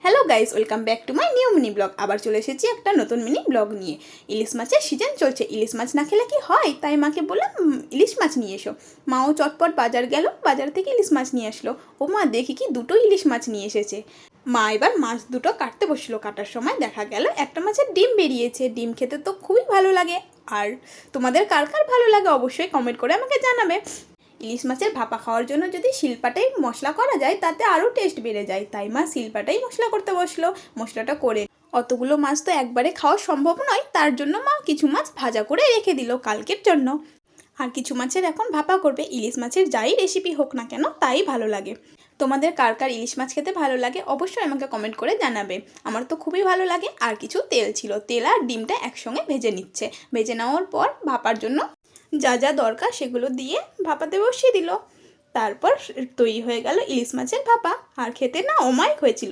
Hello guys, welcome back to my new mini blog. আবার চলে এসেছি একটা নতুন মিনি ব্লগ নিয়ে। ইলিশ মাছের সিজন চলছে, ইলিশ মাছ না খেলে কি হয়, তাই মাকে বললাম ইলিশ মাছ নিয়ে এসো। মাও চটপট বাজার গেল, বাজার থেকে ইলিশ মাছ নিয়ে আসলো। ও মা, দেখি কি দুটো ইলিশ মাছ নিয়ে এসেছে। মা এবার মাছ দুটো কাটতে বসলো, কাটার সময় দেখা গেল একটা মাছের ডিম বেরিয়েছে। ডিম খেতে তো খুবই ভালো লাগে। আর তোমাদের কার কার ভালো লাগে অবশ্যই কমেন্ট করে আমাকে জানাবে। ইলিশ মাছের ভাপা খাওয়ার জন্য যদি শিলপাটাই মশলা করা যায় তাতে আরও টেস্ট বেড়ে যায়, তাই মা শিলপাটাই মশলা করতে বসলো। মশলাটা করে অতগুলো মাছ তো একবারে খাওয়া সম্ভব নয়, তার জন্য মা কিছু মাছ ভাজা করে রেখে দিল কালকের জন্য। আর কিছু মাছের এখন ভাপা করবে। ইলিশ মাছের যাই রেসিপি হোক না কেন তাই ভালো লাগে। তোমাদের কার কার ইলিশ মাছ খেতে ভালো লাগে অবশ্যই আমাকে কমেন্ট করে জানাবে। আমার তো খুবই ভালো লাগে। আর কিছু তেল ছিল, তেল আর ডিমটা একসঙ্গে ভেজে নিচ্ছে। ভেজে নেওয়ার পর ভাপার জন্য যা যা দরকার সেগুলো দিয়ে ভাপাতে বসিয়ে দিল। তারপর তৈরি হয়ে গেল ইলিশ মাছের ভাপা। আর খেতে না অমায়িক হয়েছিল।